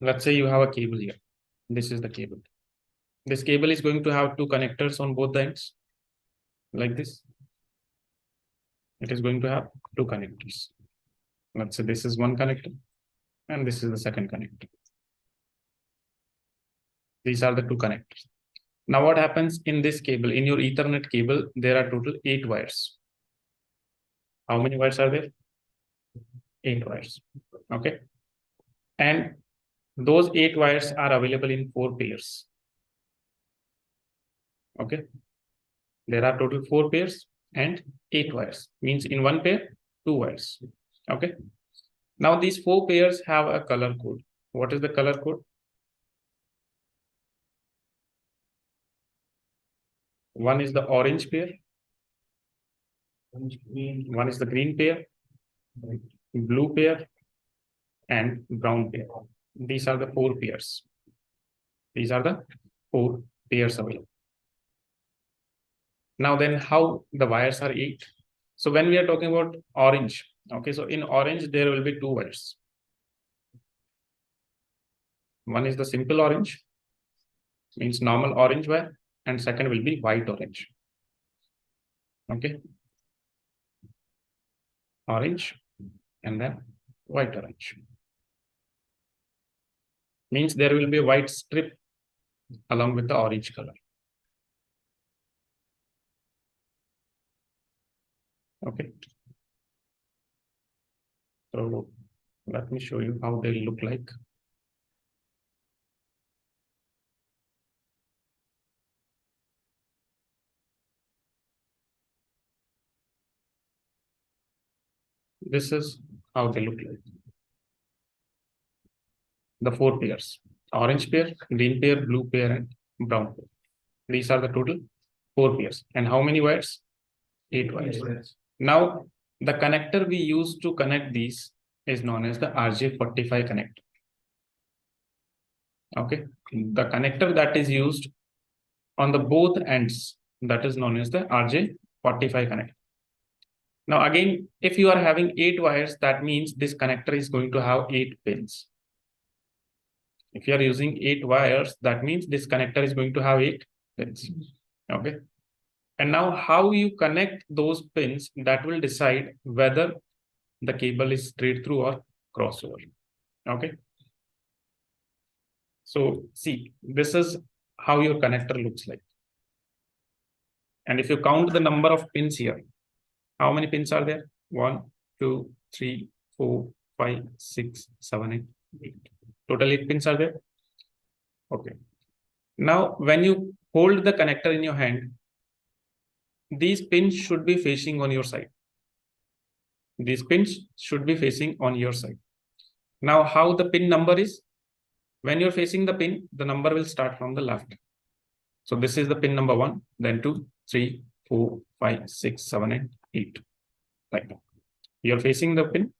Let's say you have a cable here. This is the cable. This cable is going to have two connectors on both the ends, like this. It is going to have two connectors. Let's say this is one connector and this is the second connector. These are the two connectors. Now what happens in this cable, in your Ethernet cable, there are total 8 wires. How many wires are there? 8 wires. Okay. And those 8 wires are available in 4 pairs. Okay. There are total 4 pairs and 8 wires. Means in one pair, 2 wires. Okay. Now these 4 pairs have a color code. What is the color code? One is the orange pair. One is the green pair, blue pair, and brown pair. These are the 4 pairs. These are the 4 pairs available. Now then, how the wires are 8? So when we are talking about orange, okay, so in orange there will be 2 wires. One is the simple orange, means normal orange wire, and second will be white orange. Okay, orange and then white orange. Means there will be a white strip along with the orange color. Okay. So let me show you how they look like. This is how they look like. The 4 pairs: orange pair, green pair, blue pair, and brown pair. These are the total 4 pairs. And how many wires? 8 wires. Now, the connector we use to connect these is known as the RJ45 connector. Okay, the connector that is used on the both ends, that is known as the RJ45 connector. Now again, if you are having 8 wires, that means this connector is going to have 8 pins. If you are using 8 wires, that means this connector is going to have 8 pins. Okay. And now how you connect those pins, that will decide whether the cable is straight through or crossover. Okay. So see, this is how your connector looks like. And if you count the number of pins here, how many pins are there? 1, 2, 3, 4, 5, 6, 7, 8. Total 8 pins are there. Okay. Now, when you hold the connector in your hand, these pins should be facing on your side. These pins should be facing on your side. Now, how the pin number is? When you're facing the pin, the number will start from the left. So this is the pin number 1, then 2, 3, 4, 5, 6, 7, and 8. Like that. You're facing the pin.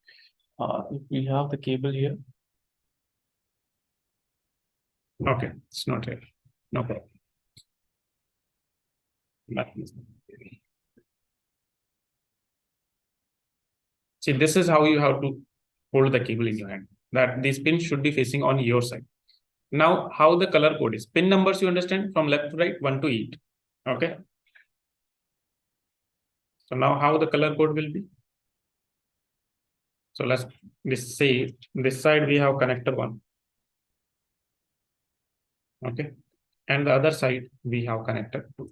If we have the cable here. Okay, it's not here. No problem. See, this is how you have to hold the cable in your hand. That these pins should be facing on your side. Now, how the color code is? Pin numbers you understand from left to right, 1 to 8. Okay. So now how the color code will be? So let's say this side we have connector 1. Okay. And the other side we have connector 2.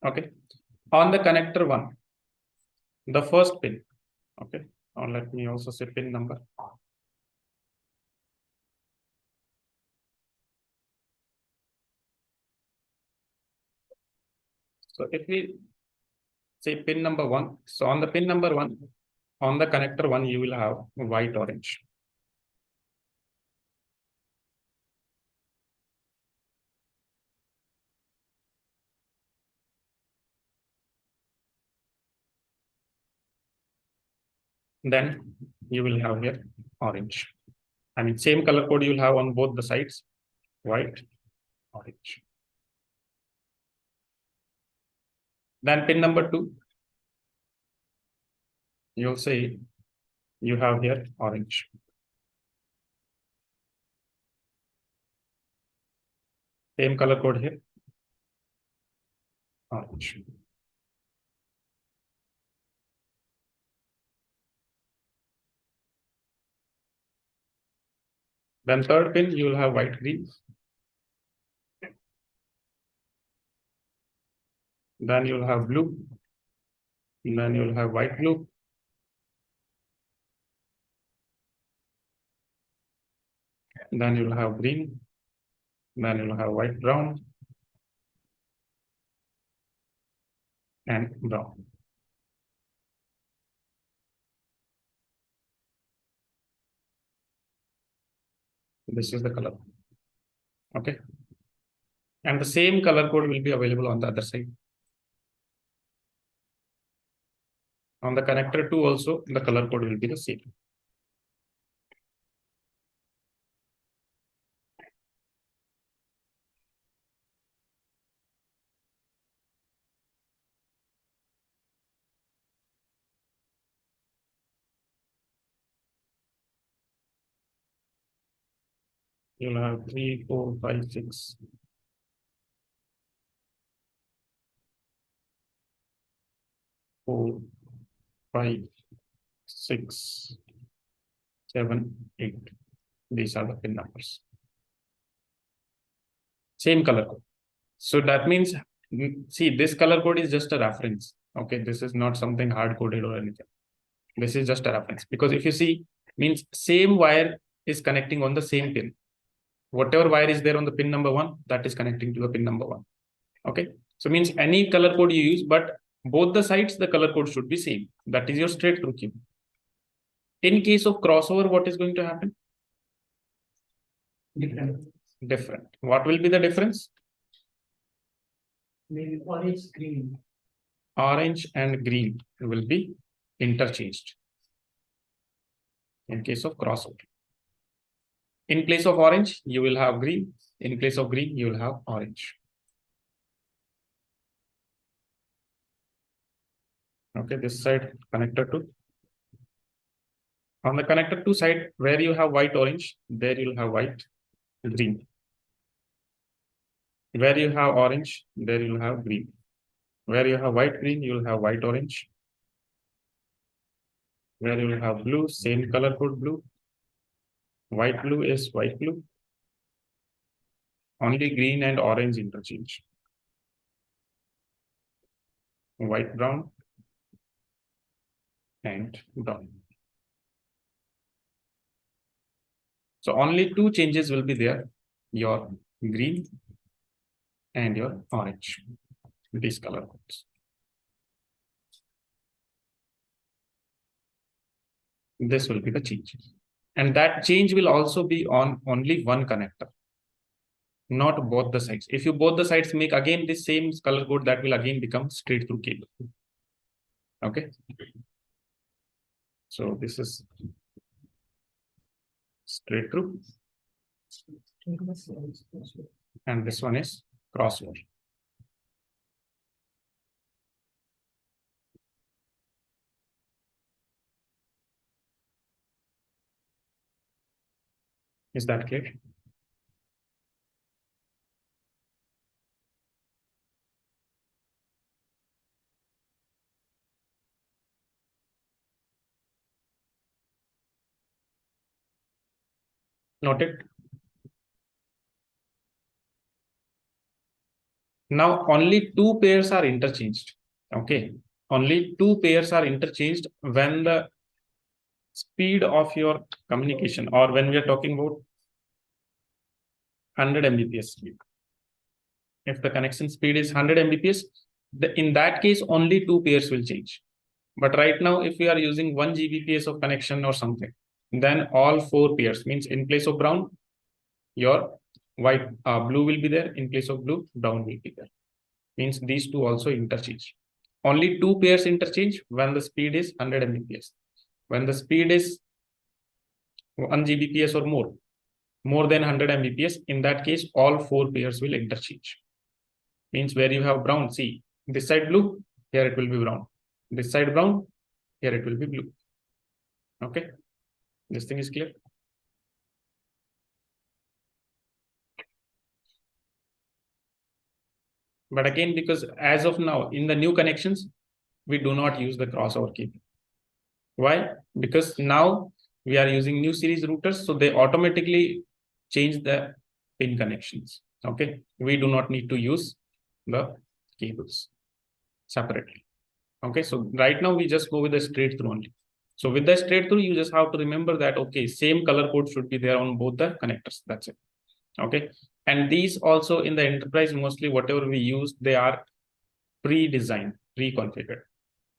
Okay. On the connector 1, the first pin. Okay. Or let me also say pin number. So if we say pin number 1, so on the pin number 1, on the connector 1, you will have white orange. Then you will have here orange. I mean, same color code you will have on both the sides, white, orange. Then pin number 2. you'll say you have here orange. Same color code here, orange. Then third pin, you will have white, green. Then you'll have blue. Then you'll have white, blue. Then you'll have green. Then you'll have white, brown, and brown. This is the color. Okay. And the same color code will be available on the other side. On the connector 2 also, the color code will be the same. You'll have 3, 4, 5, 6. 4, 5, 6, 7, 8. These are the pin numbers. Same color code. So that means, see, this color code is just a reference. Okay, this is not something hard coded or anything. This is just a reference, because if you see, means same wire is connecting on the same pin. Whatever wire is there on the pin number 1, that is connecting to the pin number 1. Okay, so means any color code you use, but both the sides, the color code should be same. That is your straight through cable. In case of crossover, what is going to happen? Different. What will be the difference? Maybe orange, green. Orange and green will be interchanged in case of crossover. In place of orange, you will have green. In place of green, you will have orange. Okay, this side connector 2. On the connector 2 side, where you have white, orange, there you'll have white, green. Where you have orange, there you'll have green. Where you have white, green, you'll have white, orange. Where you will have blue, same color code blue. White, blue is white, blue. Only green and orange interchange. White, brown, and brown. So only two changes will be there, your green and your orange, these color codes. This will be the change. And that change will also be on only one connector, not both the sides. If you both the sides make again the same color code, that will again become straight through cable. Okay. So this is straight through. And this one is crossover. Is that clear? Noted. Now only two pairs are interchanged. Okay. Only two pairs are interchanged when the speed of your communication, or when we are talking about 100 Mbps speed. If the connection speed is 100 Mbps, in that case, only two pairs will change. But right now, if we are using 1 Gbps of connection or something, then all four pairs, means in place of brown, your white, blue will be there. In place of blue, brown will be there. Means these two also interchange. Only two pairs interchange when the speed is 100 Mbps. When the speed is 1 Gbps or more than 100 Mbps, in that case, all four pairs will interchange. Means where you have brown, see, this side blue, here it will be brown. This side brown, here it will be blue. Okay, this thing is clear. But again, because as of now, in the new connections, we do not use the crossover cable. Why? Because now we are using new series routers, so they automatically change the pin connections. Okay, we do not need to use the cables separately. Okay, so right now we just go with the straight through only. So with the straight through, you just have to remember that, okay, same color code should be there on both the connectors. That's it. Okay, and these also in the enterprise, mostly whatever we use, they are pre-designed, pre-configured.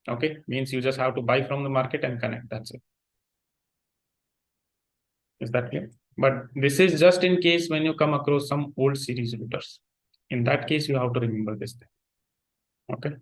Okay, means you just have to buy from the market and connect. That's it. Is that clear? But this is just in case when you come across some old series routers. In that case, you have to remember this thing. Okay.